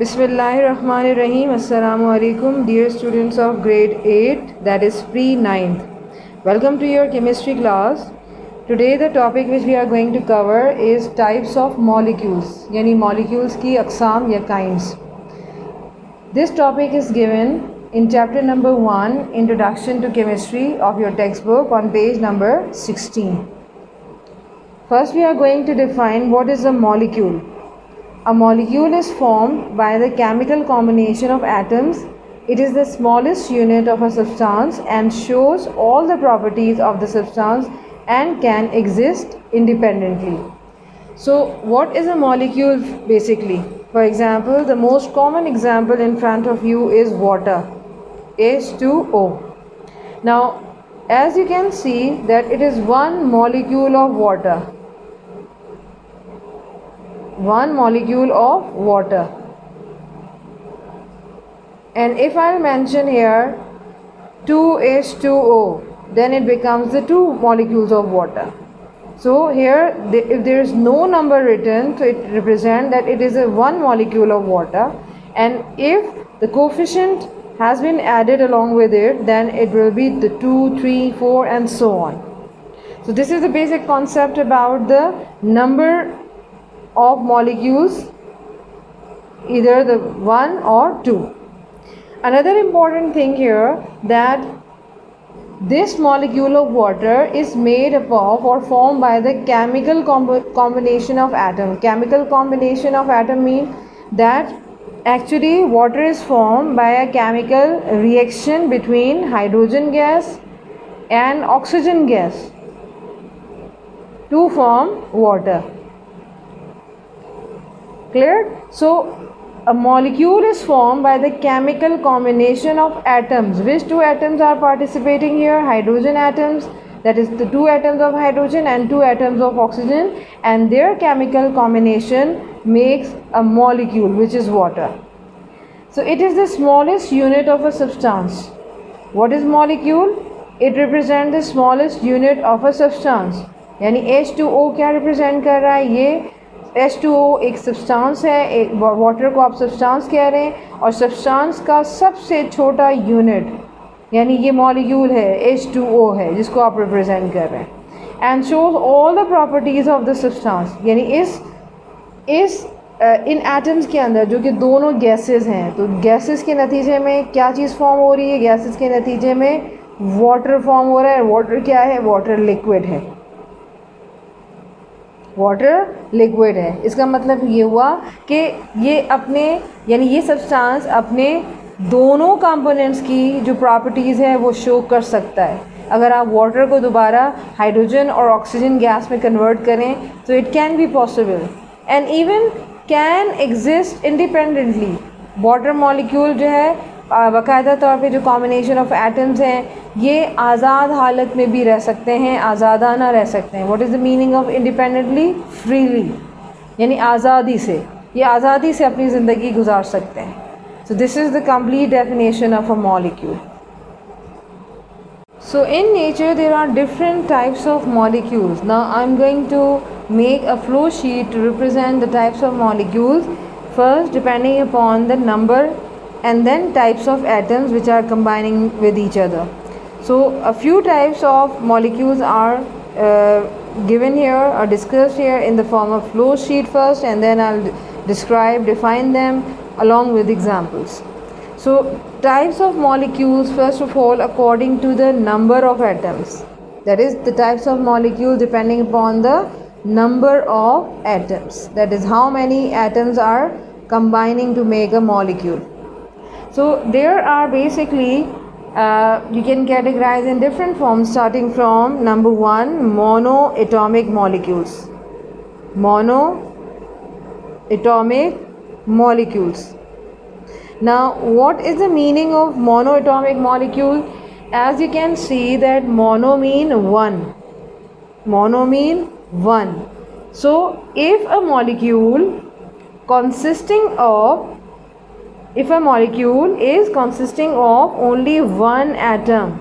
Bismillahirrahmanirrahim. Assalamu alaikum, dear students of grade 8, that is pre-9th. Welcome to your chemistry class. Today the topic which we are going to cover is types of molecules, yani molecules की अक़साम या kinds. This topic is given in chapter number 1, Introduction to Chemistry of your textbook on page number 16. First we are going to define what is a molecule. A molecule is formed by the chemical combination of atoms. It is the smallest unit of a substance and shows all the properties of the substance and can exist independently. So what is a molecule basically? For example, the most common example in front of you is water, H2O. Now as you can see that it is one molecule of water. One molecule of water. And if I mention here 2H2O, then it becomes the two molecules of water. So here if there is no number written, so it represents that it is a one molecule of water, and if the coefficient has been added along with it, then it will be the 2, 3, 4 and so on. So this is the basic concept about the number of molecules, either the 1 or 2. Another important thing here, that this molecule of water is made up of or formed by the chemical combination of atom. Chemical combination of atom means that actually water is formed by a chemical reaction between hydrogen gas and oxygen gas to form water. Clear? So a molecule is formed by the chemical combination of atoms. Which two atoms are participating here? Hydrogen atoms, that is the two atoms of hydrogen and two atoms of oxygen, and their chemical combination makes a molecule, which is water. So it is the smallest unit of a substance. What is molecule? It represents the smallest unit of a substance. यानी H2O क्या represent कर रहा है? ये H2O एक substance है, एक water को आप सब्सटेंस कह रहे हैं, और सब्सटेंस का सबसे छोटा यूनिट यानी ये मॉलिक्यूल है, H2O है, जिसको आप रिप्रेजेंट कर रहे हैं. And shows all the properties of the substance, यानी इस इन एटम्स के अंदर जो कि दोनों गैसेस हैं, तो गैसेस के नतीजे में क्या चीज़ फॉर्म हो रही है? गैसेस के नतीजे में वाटर फॉर्म हो रहा है. वाटर क्या है? वाटर लिक्विड है. वाटर लिक्विड है. इसका मतलब ये हुआ कि ये अपने यानी ये सब्सटेंस अपने दोनों कंपोनेंट्स की जो प्रॉपर्टीज़ है वो शो कर सकता है. अगर आप वाटर को दोबारा हाइड्रोजन और ऑक्सीजन गैस में कन्वर्ट करें तो it can be possible and even can exist independently. Water molecule जो है बाकायदा तौर पे जो कॉम्बिनेशन ऑफ एटम्स हैं ये आज़ाद हालत में भी रह सकते हैं, आज़ादाना रह सकते हैं. What is the meaning of independently? Freely, यानी आज़ादी से, ये आज़ादी से अपनी ज़िंदगी गुजार सकते हैं. So this is the complete definition of a molecule. So in nature there are different types of molecules. Now I am going to make a flow sheet to represent the types of molecules, first depending upon the number and then types of atoms which are combining with each other. So a few types of molecules are given here or discussed here in the form of flow sheet first, and then I'll define them along with examples. So types of molecules, first of all, according to the number of atoms, that is the types of molecules depending upon the number of atoms, that is how many atoms are combining to make a molecule. So there are basically you can categorize in different forms, starting from number 1, monoatomic molecules. Monoatomic molecules. Now what is the meaning of monoatomic molecule? As you can see that mono mean one. Mono mean one. So if a molecule is consisting of only one atom,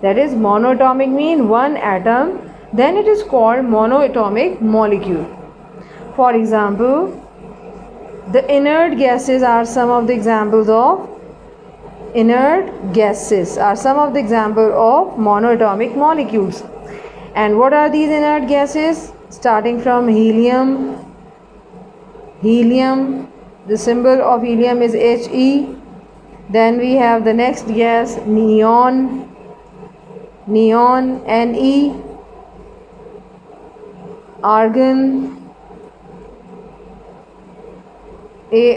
that is monoatomic mean one atom, then it is called monoatomic molecule. For example, The inert gases are some of the examples of monoatomic molecules. And what are these inert gases? Starting from helium, the symbol of helium is He. Then we have the next gas, neon, Ne. Argon,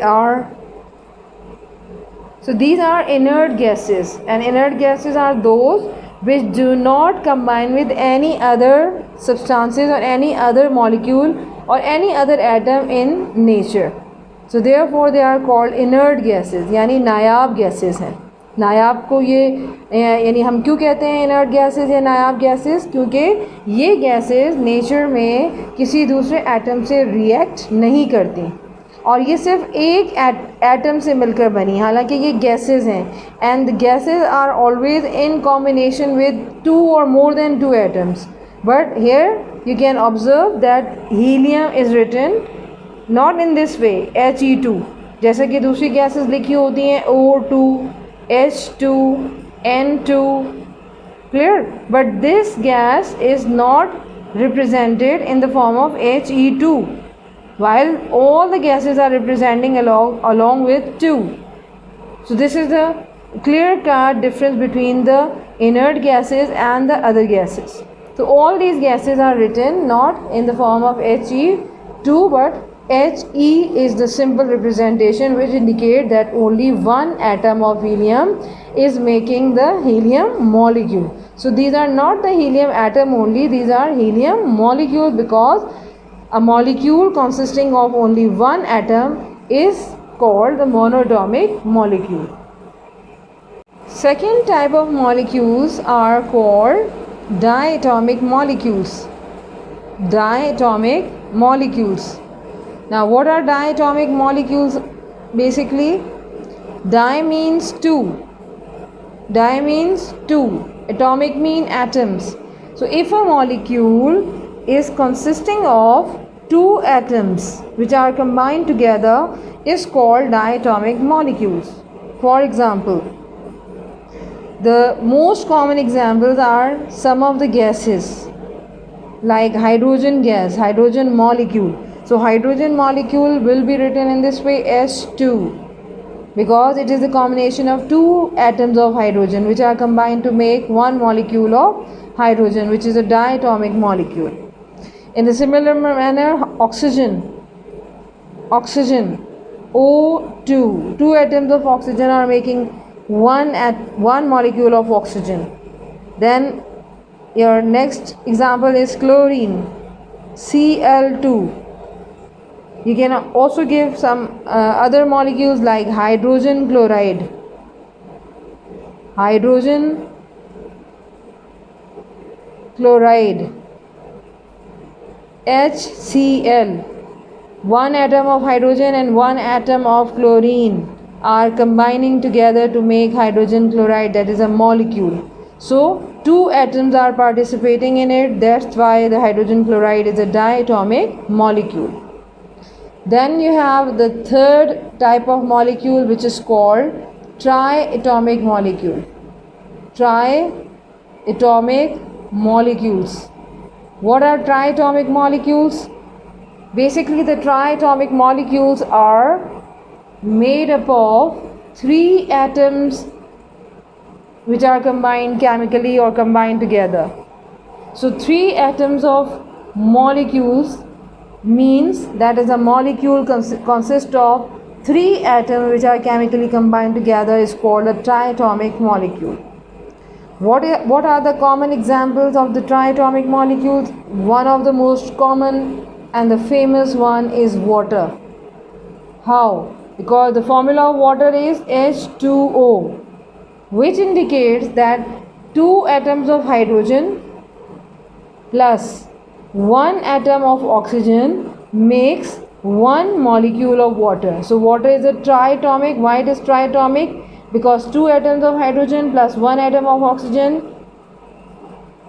Ar. So these are inert gases, and inert gases are those which do not combine with any other substances or any other molecule or any other atom in nature. So therefore they are called inert gases, यानी नायाब gases हैं. नायाब को ये यानी हम क्यों कहते हैं inert gases या नायाब गैसेस? क्योंकि ये गैसेस नेचर में किसी दूसरे एटम से रिएक्ट नहीं करती और ये सिर्फ एक एटम से मिलकर बनी. हालांकि ये गैसेस हैं, and the gases are always in combination with 2 or more than 2 atoms. But here you can observe that helium is written not in this way, He2, जैसे कि दूसरी गैसेस लिखी होती हैं O2, H2, N2. Clear? But this gas is not represented in the form of He2, while all the gases are representing along with 2. So this is the clear-cut difference between the inert gases and the other gases. So all these gases are written not in the form of He2, but He is the simple representation which indicate that only one atom of helium is making the helium molecule. So these are not the helium atom only, these are helium molecule, because a molecule consisting of only one atom is called the monoatomic molecule. Second type of molecules are called diatomic molecules. Diatomic molecules. Now what are diatomic molecules? Basically, di means 2. Di means 2. Atomic mean atoms. So if a molecule is consisting of 2 atoms which are combined together is called diatomic molecules. For example, the most common examples are some of the gases like hydrogen gas, hydrogen molecule. So hydrogen molecule will be written in this way, H2, because it is the combination of 2 atoms of hydrogen which are combined to make one molecule of hydrogen, which is a diatomic molecule. In a similar manner, oxygen, O2, 2 atoms of oxygen are making one molecule of oxygen. Then your next example is chlorine, Cl2. You can also give some other molecules like hydrogen chloride, HCl. 1 atom of hydrogen and 1 atom of chlorine are combining together to make hydrogen chloride, that is a molecule. So 2 atoms are participating in it, that's why the hydrogen chloride is a diatomic molecule. Then you have the third type of molecule which is called triatomic molecule. Triatomic molecules. What are triatomic molecules? Basically, the triatomic molecules are made up of 3 atoms which are combined chemically or combined together. So 3 atoms of molecules means that is a molecule consists of 3 atoms which are chemically combined together is called a triatomic molecule. What are the common examples of the triatomic molecules? One of the most common and the famous one is water. How? Because the formula of water is H2O, which indicates that 2 atoms of hydrogen plus 1 atom of oxygen makes 1 molecule of water. So water is a triatomic. Why it is triatomic? Because 2 atoms of hydrogen plus 1 atom of oxygen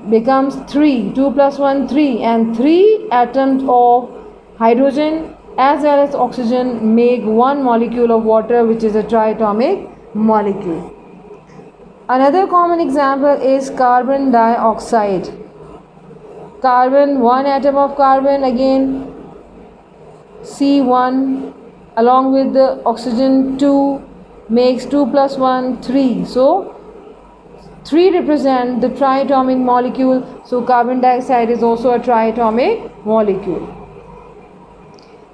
becomes 3. 2 plus 1, 3, and 3 atoms of hydrogen as well as oxygen make one molecule of water, which is a triatomic molecule. Another common example is carbon dioxide. Carbon, one atom of carbon, again C1 along with the oxygen 2 makes 2 plus 1 3. So 3 represent the triatomic molecule. So carbon dioxide is also a triatomic molecule.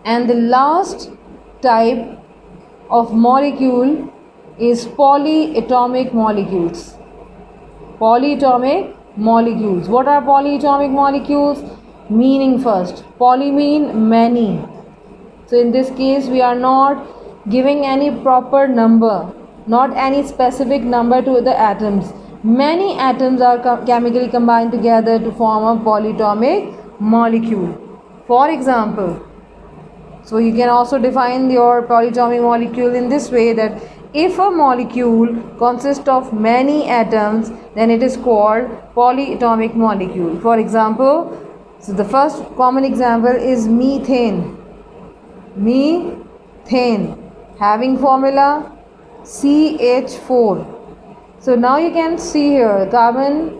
And the last type of molecule is polyatomic molecules. Polyatomic molecules. What are polyatomic molecules? Meaning first. Poly mean many. So in this case we are not giving any proper number, not any specific number to the atoms. Many atoms are chemically combined together to form a polyatomic molecule. For example, so you can also define your polyatomic molecule in this way, that if a molecule consists of many atoms, then it is called polyatomic molecule. For example, so the first common example is methane. Methane having formula CH4. So now you can see here carbon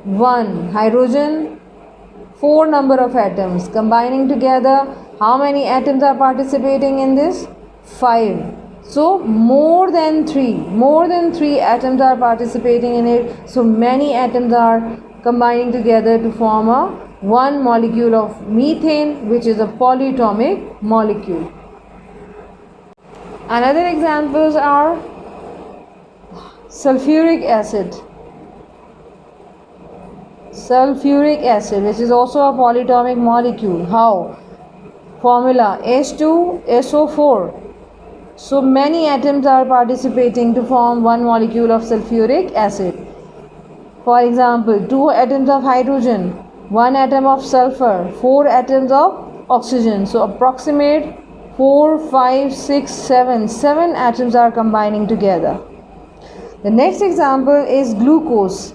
1, hydrogen 4 number of atoms combining together. How many atoms are participating in this? 5. So more than 3 atoms are participating in it. So many atoms are combining together to form a one molecule of methane, which is a polyatomic molecule. Another examples are sulfuric acid. Sulfuric acid, which is also a polyatomic molecule. How? Formula H2SO4. So many atoms are participating to form one molecule of sulfuric acid. For example, 2 atoms of hydrogen, 1 atom of sulfur, 4 atoms of oxygen. So approximate 4, 5, 6, 7 atoms are combining together. The next example is glucose.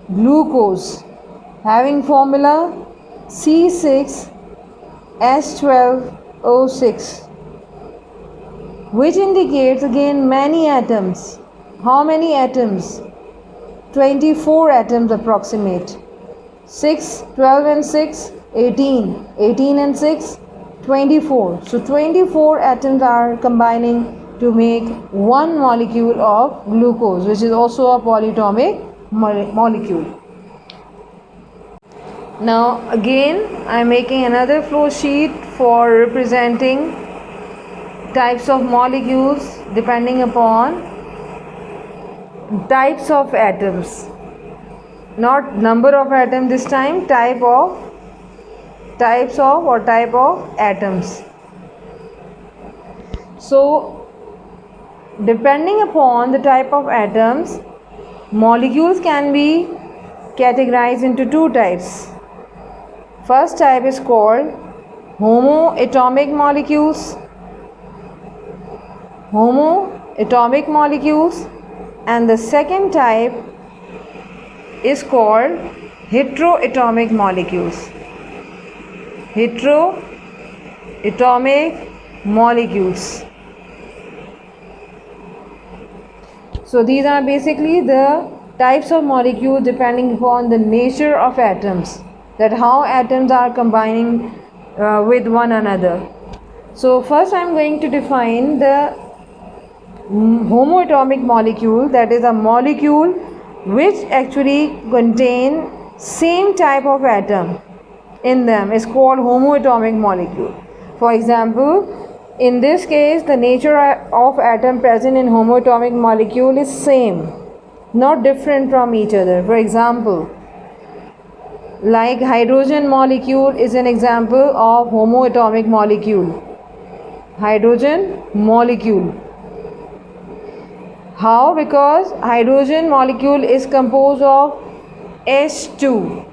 Glucose having formula C6H12O6, which indicates again many atoms. How many atoms? 24 atoms approximate. 6, 12 and 6, 18. 18 and 6, 24. So 24 atoms are combining to make one molecule of glucose, which is also a polyatomic molecule. Now again I am making another flow sheet for representing types of molecules depending upon types of atoms, not number of atoms this time, type of atoms. So depending upon the type of atoms, molecules can be categorized into 2 types. First type is called homoatomic molecules. Homoatomic molecules. And the second type is called heteroatomic molecules. Heteroatomic molecules. So these are basically the types of molecules depending upon the nature of atoms, that how atoms are combining with one another. So first I am going to define the homoatomic molecule, that is a molecule which actually contain same type of atom in them, is called homoatomic molecule. For example, in this case the nature of atom present in homoatomic molecule is same, not different from each other. For example, like hydrogen molecule is an example of homoatomic molecule. Hydrogen molecule. How? Because hydrogen molecule is composed of H2,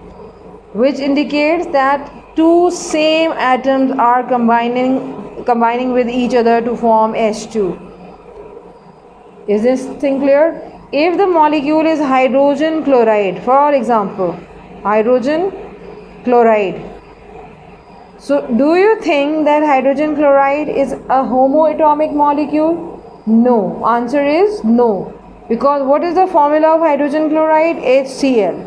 which indicates that 2 same atoms are combining with each other to form H2. Is this thing clear? If the molecule is hydrogen chloride, for example, hydrogen chloride, So do you think that hydrogen chloride is a homoatomic molecule? No. Answer is no. Because what is the formula of hydrogen chloride? HCl.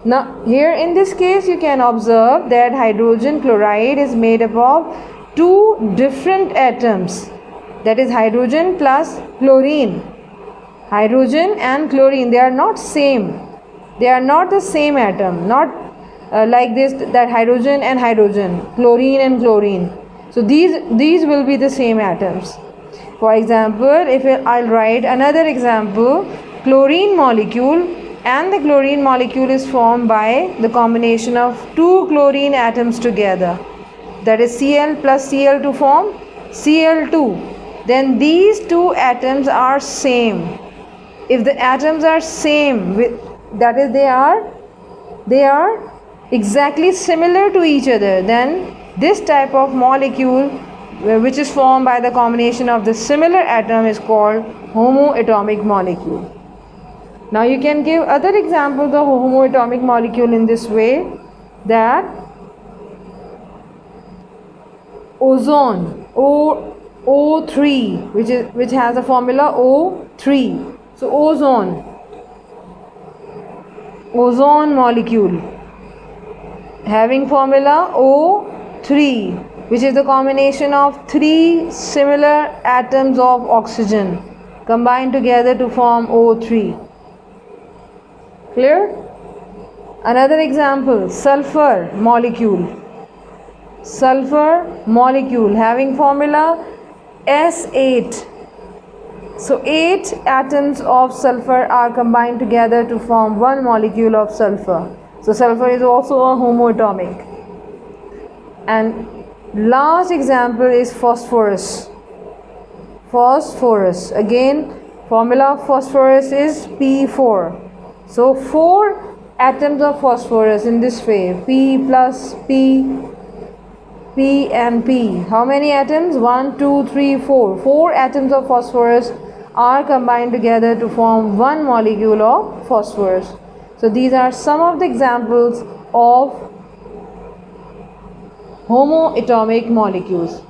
Now here in this case you can observe that hydrogen chloride is made up of two different atoms, that is hydrogen plus chlorine. Hydrogen and chlorine, they are not same, they are not the same atom, not like this, that hydrogen and hydrogen, chlorine and chlorine. So these will be the same atoms. For example, if I'll write another example, chlorine molecule, and the chlorine molecule is formed by the combination of two chlorine atoms together, that is Cl plus Cl to form Cl2. Then these two atoms are same. If the atoms are same, that is they are exactly similar to each other, then this type of molecule which is formed by the combination of the similar atom is called homoatomic molecule. Now you can give other examples of homoatomic molecule in this way, that ozone, O3, which has a formula O3. So ozone molecule having formula O3, which is the combination of three similar atoms of oxygen combined together to form O3. Clear? Another example, sulfur molecule having formula S8. So 8 atoms of sulfur are combined together to form one molecule of sulfur. So sulfur is also a homoatomic. And last example is phosphorus. Again, formula of phosphorus is P4. So 4 atoms of phosphorus in this way, P plus P, P and P. How many atoms? 1, 2, 3, 4. 4 atoms of phosphorus are combined together to form one molecule of phosphorus. So these are some of the examples of homoatomic molecules,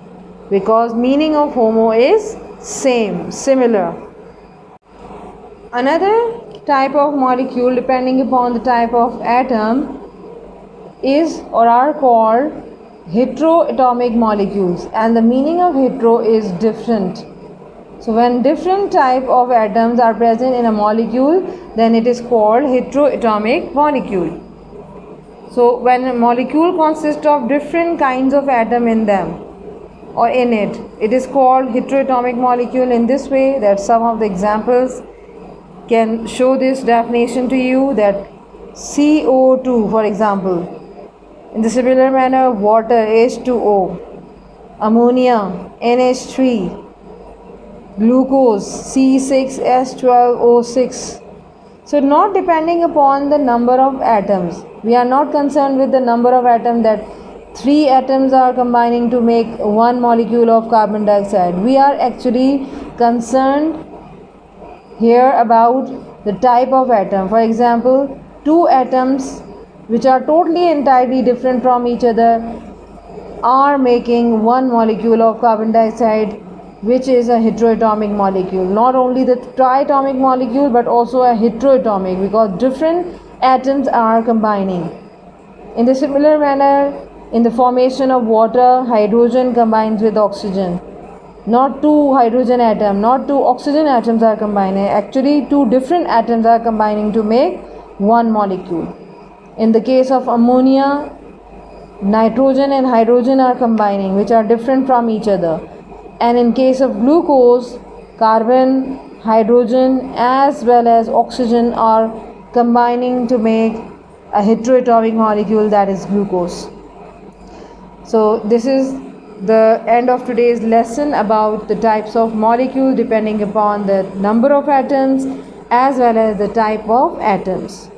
because meaning of homo is same, similar. Another type of molecule, depending upon the type of atom, is or are called heteroatomic molecules, and the meaning of hetero is different. So when different type of atoms are present in a molecule, then it is called heteroatomic molecule. So when a molecule consists of different kinds of atom in them or in it, it is called heteroatomic molecule. In this way, that some of the examples can show this definition to you, that CO2, for example, in the similar manner, water H2O, ammonia NH3, glucose C6H12O6. So not depending upon the number of atoms, we are not concerned with the number of atoms, that 3 atoms are combining to make one molecule of carbon dioxide. We are actually concerned here about the type of atom. For example, 2 atoms which are totally entirely different from each other are making one molecule of carbon dioxide, which is a heteroatomic molecule. Not only the triatomic molecule, but also a heteroatomic, because different atoms are combining. In the similar manner, in the formation of water, hydrogen combines with oxygen. Not 2 hydrogen atoms, not 2 oxygen atoms are combining. Actually, 2 different atoms are combining to make one molecule. In the case of ammonia, nitrogen and hydrogen are combining, which are different from each other. And in case of glucose, carbon, hydrogen as well as oxygen are combining to make a heteroatomic molecule, that is glucose. So this is the end of today's lesson about the types of molecules depending upon the number of atoms as well as the type of atoms.